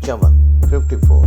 54।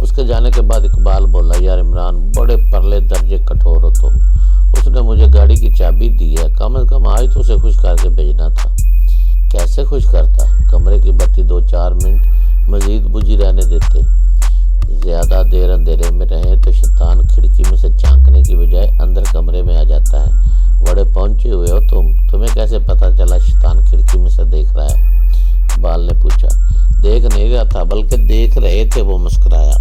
اس کے جانے کے بعد اقبال بولا، یار عمران بڑے پرلے درجے کٹھور ہو تم، اس نے مجھے گاڑی کی چابی دی ہے، کم از کم آج تو اسے خوش کر کے بھیجنا تھا۔ کیسے خوش کرتا؟ کمرے کی بتی 2-4 منٹ مزید بجھی رہنے دیتے، زیادہ دیر اندھیرے میں رہیں تو شیطان کھڑکی میں سے جھانکنے کی بجائے اندر کمرے میں آ جاتا ہے۔ بڑے پہنچے ہوئے ہو تمہیں کیسے پتا چلا شیطان کھڑکی میں سے دیکھ رہا ہے؟ اقبال نے پوچھا۔ دیکھ نہیں رہا تھا بلکہ دیکھ رہے تھے، وہ مسکرایا۔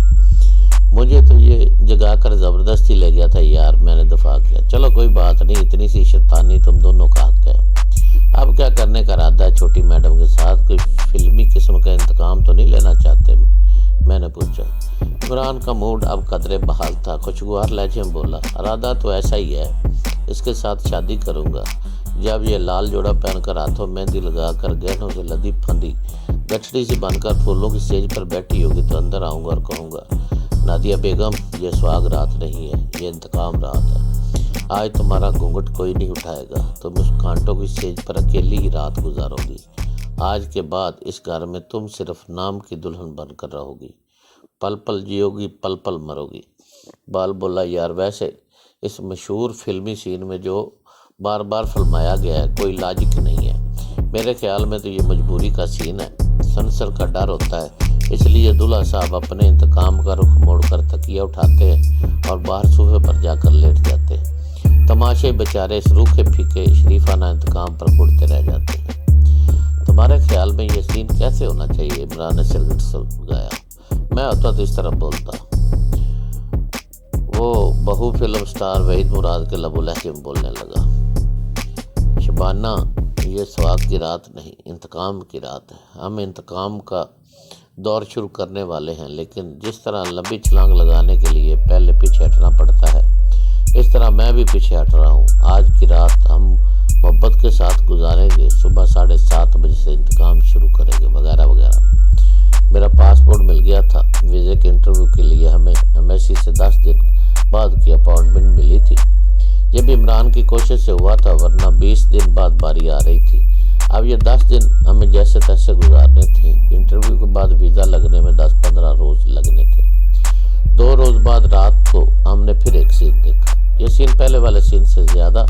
مجھے تو یہ جگا کر زبردستی لے گیا تھا یار، میں نے دفاع کیا۔ چلو کوئی بات نہیں، اتنی سی شیطانی تم دونوں کا حق ہے۔ اب کیا کرنے کا ارادہ ہے چھوٹی میڈم کے ساتھ؟ کوئی فلمی قسم کا انتقام تو نہیں لینا چاہتے؟ میں نے پوچھا۔ عمران کا موڈ اب قدرے بحال تھا، خوشگوار لہجے میں بولا، ارادہ تو ایسا ہی ہے، اس کے ساتھ شادی کروں گا۔ جب یہ لال جوڑا پہن کر ہاتھوں مہندی لگا کر گہنوں سے لدی پھندی گٹھڑی سے بن کر پھولوں کی سیج پر بیٹھی ہوگی تو اندر آؤں گا اور کہوں گا، نادیہ بیگم یہ سواگ رات نہیں ہے، یہ انتقام رات ہے۔ آج تمہارا گھونگھٹ کوئی نہیں اٹھائے گا، تم اس کانٹوں کی سیج پر اکیلی ہی رات گزارو گی۔ آج کے بعد اس گھر میں تم صرف نام کی دلہن بن کر رہو گی، پل پل جیو گی، پل پل مرو گی۔ بال بولا، یار ویسے اس مشہور فلمی سین میں جو بار بار فلمایا گیا ہے کوئی لاجک نہیں ہے، میرے خیال میں تو یہ مجبوری کا سین ہے۔ سنسر کا ڈر ہوتا ہے، اس لیے دلہا صاحب اپنے انتقام کا رخ موڑ کر تکیہ اٹھاتے ہیں اور باہر صوفے پر جا کر لیٹ جاتے ہیں۔ تماشے بیچارے اس روکھے پھیکے شریفانہ انتقام پر گڑتے رہ جاتے ہیں۔ تمہارے خیال میں یہ سین کیسے ہونا چاہیے؟ عمران نے سرگٹ سلگایا۔ میں ہوتا تو اس طرح بولتا۔ وہ بہو فلم سٹار وحید مراد کے لب و لہجے میں بولنے لگا، شبانہ یہ سواگ کی رات نہیں، انتقام کی رات ہے۔ ہم انتقام کا دور شروع کرنے والے ہیں، لیکن جس طرح لمبی چھلانگ لگانے کے لیے پہلے پیچھے ہٹنا پڑتا ہے، اس طرح میں بھی پیچھے ہٹ رہا ہوں۔ آج کی رات ہم محبت کے ساتھ گزاریں گے، صبح 7:30 بجے سے انتقام شروع کریں گے، وغیرہ وغیرہ۔ میرا پاسپورٹ مل گیا تھا، ویزے کے انٹرویو کے لیے ہمیں ایمبیسی سے 10 دن بعد کی اپائنٹمنٹ ملی تھی۔ یہ بھی عمران کی کوشش سے ہوا تھا، ورنہ 20 دن بعد باری آ رہی تھی۔ اب یہ 10 دن ہمیں جیسے تیسے گزارنے تھے۔ انٹرویو کے بعد ویزا لگنے میں 10-15 روز لگنے تھے۔ 2 روز بعد رات کو ہم نے پھر ایک سین دیکھا۔ یہ سین پہلے والے سین سے زیادہ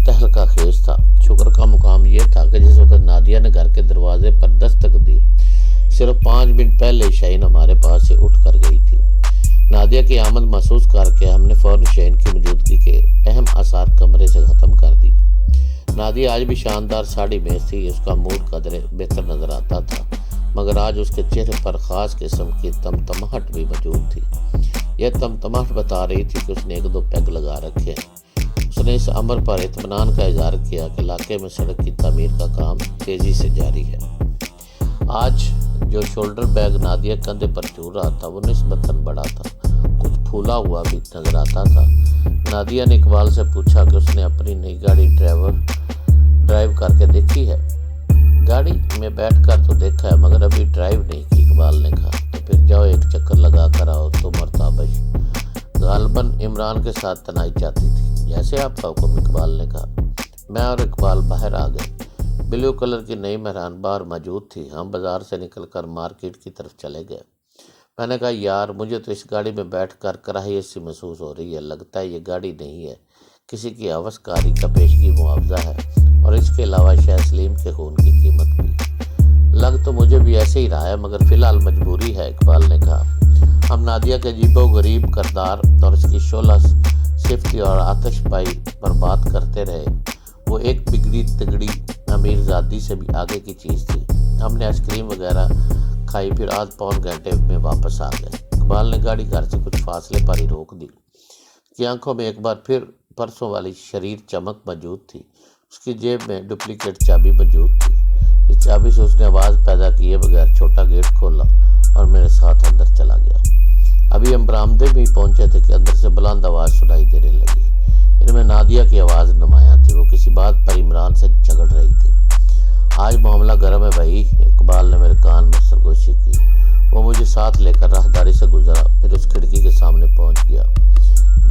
تہلکہ خیز تھا۔ شکر کا مقام یہ تھا کہ جس وقت نادیہ نے گھر کے دروازے پر دستک دی، صرف 5 منٹ پہلے شاہین ہمارے پاس سے اٹھ کر گئی تھی۔ نادیہ کی آمد محسوس کر کے ہم نے فوراً شاہین کی موجودگی کے اہم آثار کمرے سے ختم کر دی۔ نادیہ آج بھی شاندار ساڑی میں تھی، اس کا موڈ قدرے بہتر نظر آتا تھا، مگر آج اس کے چہرے پر خاص قسم کی تمتماہٹ بھی موجود تھی۔ یہ تمتماہٹ بتا رہی تھی کہ اس نے 1-2 پیگ لگا رکھے ہیں۔ اس نے اس امر پر اطمینان کا اظہار کیا کہ علاقے میں سڑک کی تعمیر کا کام تیزی سے جاری ہے۔ آج جو شولڈر بیگ نادیہ کندھے پر جھول رہا تھا وہ نسبتاً بڑا تھا، کچھ پھولا ہوا بھی نظر آتا تھا۔ نادیہ نے اقبال سے پوچھا کہ اس نے اپنی نئی گاڑی ڈرائیو کر کے دیکھی ہے۔ گاڑی میں بیٹھ کر تو دیکھا ہے مگر ابھی ڈرائیو نہیں کی، اقبال نے کہا۔ تو پھر جاؤ ایک چکر لگا کر آؤ تم اور تابش۔ غالباً عمران کے ساتھ تنہائی چاہتی تھی۔ جیسے آپ کا حکم، اقبال نے کہا۔ میں اور اقبال باہر آ گئے۔ بلیو کلر کی نئی مہران باہر موجود تھی۔ ہم بازار سے نکل کر مارکیٹ کی طرف چلے گئے۔ میں نے کہا، یار مجھے تو اس گاڑی میں بیٹھ کر کراہیت سی محسوس ہو رہی ہے، لگتا ہے یہ گاڑی نہیں ہے، کسی کی ہوس کاری کا پیشگی معاوضہ ہے، اور اس کے علاوہ شاہ سلیم کے خون کی قیمت بھی۔ لگ تو مجھے بھی ایسے ہی رہا ہے مگر فی الحال مجبوری ہے، اقبال نے کہا۔ ہم نادیہ کے عجیب و غریب کردار اور اس کی شعلہ صفتی اور آتش پائی پر بات کرتے رہے۔ وہ ایک بگڑی تگڑی امیر زادی سے بھی آگے کی چیز تھی۔ ہم نے آئس کریم وغیرہ کھائی، پھر آدھ پون گھنٹے میں واپس آ گئے۔ اقبال نے گاڑی گھر سے کچھ فاصلے پر ہی روک دی۔ اس کی آنکھوں میں ایک بار پھر پرسوں والی شریر چمک موجود تھی۔ اس کی جیب میں ڈپلیکیٹ چابی موجود تھی۔ اس چابی سے اس نے آواز پیدا کیے بغیر چھوٹا گیٹ کھولا اور میرے ساتھ اندر چلا گیا۔ ابھی ہم برآمدے میں ہی پہنچے تھے کہ اندر سے بلند آواز سنائی دینے لگی۔ ان میں نادیہ کی آواز نمایاں تھی، وہ کسی بات پر عمران سے جھگڑ رہی تھی۔ آج معاملہ گرم ہے بھائی، اقبال نے میرے کان میں سرگوشی کی۔ وہ مجھے ساتھ لے کر راہداری سے گزرا، پھر اس کھڑکی کے سامنے پہنچ گیا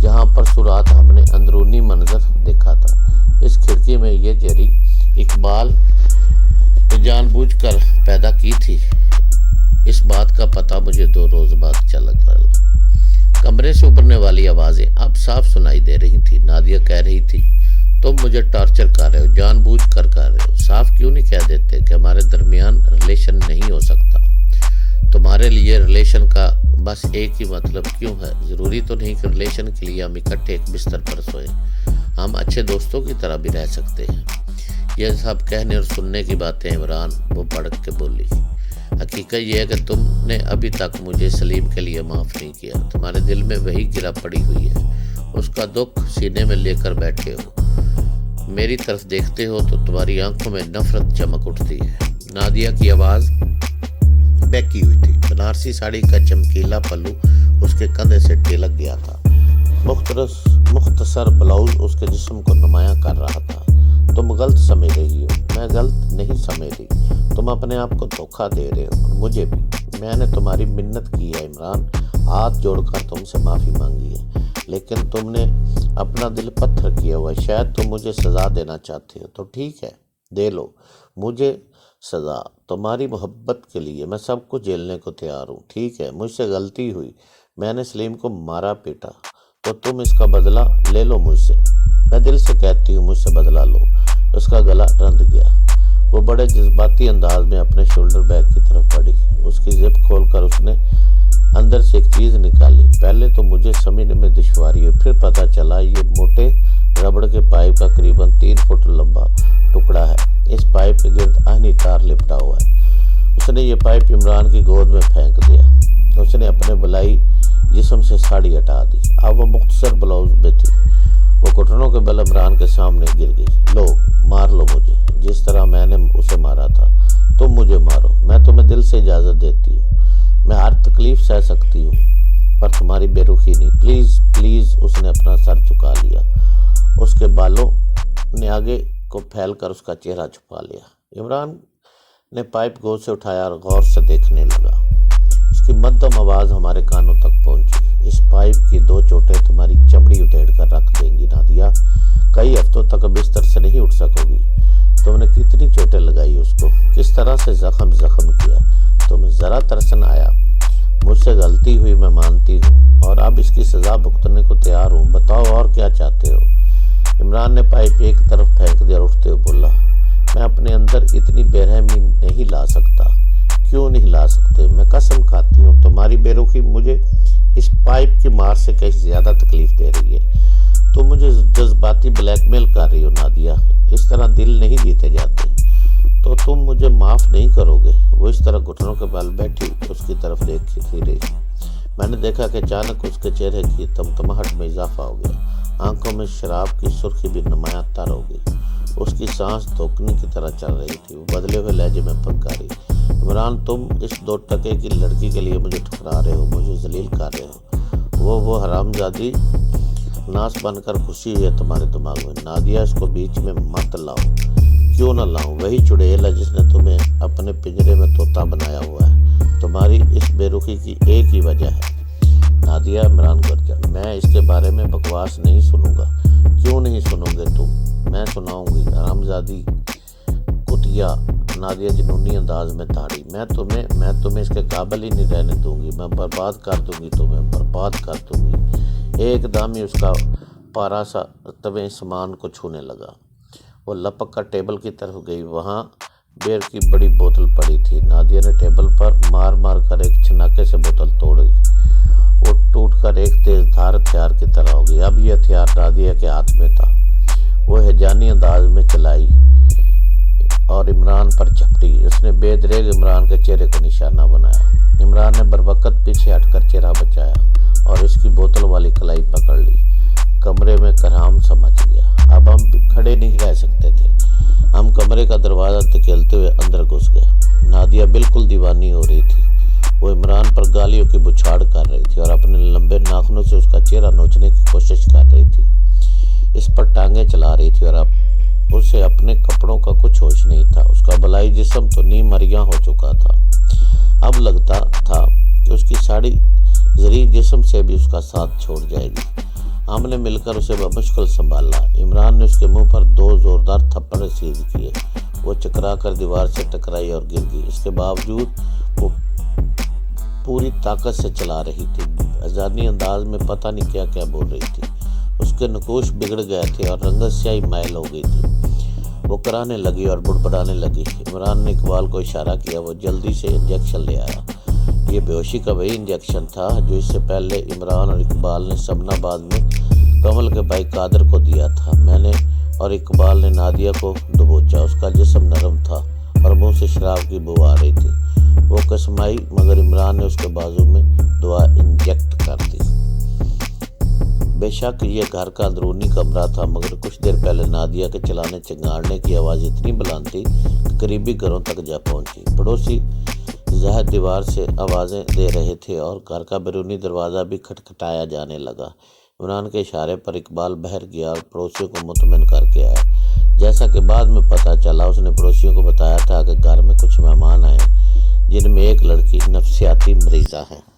جہاں پرسوں رات ہم نے اندرونی منظر دیکھا تھا۔ اس کھڑکی میں یہ جری اقبال نے جان بوجھ کر پیدا کی تھی۔ اس بات کا پتہ مجھے 2 روز بعد چلا۔ کمرے سے ابھرنے والی آوازیں اب صاف سنائی دے رہی تھی۔ نادیہ کہہ رہی تھی، تم مجھے ٹارچر کر رہے ہو، جان بوجھ کر رہے ہو۔ صاف کیوں نہیں کہہ دیتے کہ ہمارے درمیان ریلیشن نہیں ہو سکتا؟ تمہارے لیے ریلیشن کا بس ایک ہی مطلب کیوں ہے؟ ضروری تو نہیں کہ ریلیشن کے لیے ہم اکٹھے ایک بستر پر سوئیں، ہم اچھے دوستوں کی طرح بھی رہ سکتے ہیں۔ یہ سب کہنے اور سننے کی باتیں عمران، وہ بڑک کے بولی، حقیقت یہ ہے کہ تم نے ابھی تک مجھے سلیم کے لیے معاف نہیں کیا۔ تمہارے دل میں وہی گرا پڑی ہوئی ہے، اس کا دکھ سینے میں لے کر بیٹھے ہو۔ میری طرف دیکھتے ہو تو تمہاری آنکھوں میں نفرت چمک اٹھتی ہے۔ نادیہ کی آواز بہکی ہوئی تھی۔ بنارسی ساڑی کا چمکیلا پلو اس کے کندھے سے ٹلک گیا تھا۔ مختصر بلاؤز اس کے جسم کو نمایاں کر رہا تھا۔ تم غلط سمجھ رہی ہو، میں غلط نہیں سمجھ رہی۔ تم اپنے آپ کو دھوکہ دے رہے ہو اور مجھے بھی۔ میں نے تمہاری منت کی ہے عمران، ہاتھ جوڑ کر تم سے معافی مانگی ہے، لیکن تم نے اپنا دل پتھر کیا ہوا ہے۔ شاید تم مجھے سزا دینا چاہتے ہو تو ٹھیک ہے، دے لو مجھے سزا۔ تمہاری محبت کے لیے میں سب کچھ جھیلنے کو تیار ہوں۔ ٹھیک ہے، مجھ سے غلطی ہوئی، میں نے سلیم کو مارا پیٹا، تو تم اس کا بدلہ لے لو مجھ سے۔ میں دل سے کہتی ہوں مجھ سے بدلہ لو۔ اس کا گلا رند گیا۔ وہ بڑے جذباتی انداز میں اپنے شولڈر بیگ کی طرف بڑھی۔ اس کی زپ کھول کر اس نے اندر سے ایک چیز نکالی۔ پہلے تو مجھے سمجھنے میں دشواری ہوئی، پھر پتہ چلا یہ موٹے ربڑ کے پائپ کا قریباً 3 فٹ لمبا ٹکڑا ہے۔ اس پائپ کے گرد آہنی تار لپٹا ہوا ہے۔ اس نے یہ پائپ عمران کی گود میں پھینک دیا۔ اس نے اپنے بلائی جسم سے ساڑی ہٹا دی۔ اب وہ مختصر بلاؤز میں تھی۔ وہ گھٹنوں کے بل عمران کے سامنے گر گئی۔ لو، مار لو مجھے، جس طرح میں نے اسے مارا تھا۔ تم مجھے مارو، میں تمہیں دل سے اجازت دیتی ہوں۔ میں ہر تکلیف سہ سکتی ہوں، پر تمہاری بے رخی نہیں۔ Please please. اس نے اپنا سر جھکا لیا۔ اس کے بالوں نے آگے کو پھیل کر اس کا چہرہ چھپا لیا۔ عمران نے پائپ گود سے اٹھایا اور غور سے دیکھنے لگا۔ اس کی مدھم آواز ہمارے کانوں تک پہنچی۔ اس پائپ کی 2 چوٹیں تمہاری چمڑی ادھیڑ کر رکھ دیں گی نادیہ۔ کئی ہفتوں تک بستر سے نہیں اٹھ سکو گی۔ تم نے کتنی چوٹیں لگائی اس کو، کس طرح سے زخم کیا۔ تمہیں ذرا ترسن آیا۔ مجھ سے غلطی ہوئی، میں مانتی ہوں، اور اب اس کی سزا بھگتنے کو تیار ہوں۔ بتاؤ اور کیا چاہتے ہو؟ عمران نے پائپ ایک طرف پھینک دیا اور اٹھتے ہوئے بولا، میں اپنے اندر اتنی بے رحمی نہیں لا سکتا۔ کیوں نہیں لا سکتے؟ میں قسم کھاتی ہوں تمہاری بے رخی مجھے اس پائپ کی مار سے کہیں زیادہ تکلیف دے رہی ہے۔ تم مجھے جذباتی بلیک میل کر رہی ہو نادیہ، اس طرح دل نہیں جیتے جاتے۔ تو تم مجھے معاف نہیں کرو گے؟ وہ اس طرح گھٹنوں کے بل بیٹھی اس کی طرف دیکھتی رہی۔ میں نے دیکھا کہ اچانک اس کے چہرے کی تمتمہٹ میں اضافہ ہو گیا، آنکھوں میں شراب کی سرخی بھی نمایاں تر ہو گئی۔ اس کی سانس دھوکنے کی طرح چل رہی تھی۔ وہ بدلے ہوئے لہجے میں پکاری، عمران تم اس 2 ٹکے کی لڑکی کے لیے مجھے ٹھکرا رہے ہو، مجھے ذلیل کر رہے ہو۔ وہ حرامزادی ناس بن کر گھسی ہوئی ہے تمہارے دماغ میں۔ نادیہ، اس کو بیچ میں مت لاؤ۔ کیوں نہ لاؤں؟ وہی چڑیل ہے جس نے تمہیں اپنے پنجرے میں طوطا بنایا ہوا ہے۔ تمہاری اس بے رخی کی ایک ہی وجہ ہے۔ نادیہ، عمران گرجا، میں اس کے بارے میں بکواس نہیں سنوں گا۔ کیوں نہیں سنو گے تم؟ میں سناؤں گی، حرامزادی کتیا۔ نادیہ جنونی انداز میں دھاڑی، میں تمہیں اس کے قابل ہی نہیں رہنے دوں گی۔ میں برباد کر دوں گی، تمہیں برباد کر دوں گی۔ ایک دم ہی اس کا پارا سا طویں سامان کو چھونے لگا۔ وہ لپک کر ٹیبل کی طرف گئی۔ وہاں بیئر کی بڑی بوتل پڑی تھی۔ نادیہ نے ٹیبل پر مار مار کر ایک چھناکے سے بوتل توڑی۔ وہ ٹوٹ کر ایک تیز دھار ہتھیار کی طرح ہو گئی۔ اب یہ ہتھیار نادیہ کے ہاتھ میں تھا۔ وہ ہیجانی انداز میں چلائی اور عمران پر جھپٹی۔ اس نے بے دریغ عمران کے چہرے کو نشانہ بنایا۔ عمران نے بروقت پیچھے ہٹ کر چہرہ بچایا اور اس کی بوتل والی کلائی پکڑ لی۔ کمرے میں کرہم سا مچ گیا۔ اب ہم کھڑے نہیں رہ سکتے تھے۔ ہم کمرے کا دروازہ دھکیلتے ہوئے اندر گھس گئے۔ نادیہ بالکل دیوانی ہو رہی تھی۔ وہ عمران پر گالیوں کی بچھاڑ کر رہی تھی اور اپنے لمبے ناخنوں سے اس کا چہرہ نوچنے کی کوشش کر رہی تھی۔ اس پر ٹانگیں چلا رہی تھی اور اب اسے اپنے کپڑوں کا کچھ ہوش نہیں تھا۔ اس کا بلائی جسم تو نیم مریاں ہو چکا تھا۔ اب لگتا تھا کہ اس کی ساڑی زرعی جسم سے بھی اس کا ساتھ چھوڑ جائے گی۔ ہم نے مل کر اسے بمشکل سنبھالا۔ عمران نے اس کے منہ پر 2 زوردار تھپڑ رسید کیے۔ وہ چکرا کر دیوار سے ٹکرائی اور گر گئی۔ اس کے باوجود وہ پوری طاقت سے چلا رہی تھی۔ اذانی انداز میں پتہ نہیں کیا کیا بول رہی تھی۔ اس کے نقوش بگڑ گئے تھے اور رنگت سیاہی مائل ہو گئی تھی۔ وہ کرانے لگی اور بڑبڑانے لگی۔ عمران نے اقبال کو اشارہ کیا، وہ جلدی سے انجیکشن لے آیا۔ یہ بے ہوشی کا وہی انجیکشن تھا جو اس سے پہلے عمران اور اقبال نے سمن آباد میں کمل کے بھائی قادر کو دیا تھا۔ میں نے اور اقبال نے نادیہ کو دبوچا۔ اس کا جسم نرم تھا اور منہ سے شراب کی بو آ رہی تھی۔ وہ کسمائی مگر عمران نے اس کے بازو میں دوا انجیکٹ کر دی۔ بے شک یہ گھر کا اندرونی کمرہ تھا، مگر کچھ دیر پہلے نادیہ کے چلانے چنگاڑنے کی آواز اتنی بلند تھی کہ قریبی گھروں تک جا پہنچی۔ پڑوسی زاہد دیوار سے آوازیں دے رہے تھے اور گھر کا بیرونی دروازہ بھی کھٹکھٹایا جانے لگا۔ عمران کے اشارے پر اقبال بہر گیا اور پڑوسیوں کو مطمئن کر کے آیا۔ جیسا کہ بعد میں پتہ چلا، اس نے پڑوسیوں کو بتایا تھا کہ گھر میں کچھ مہمان آئے جن میں ایک لڑکی نفسیاتی مریضہ ہے۔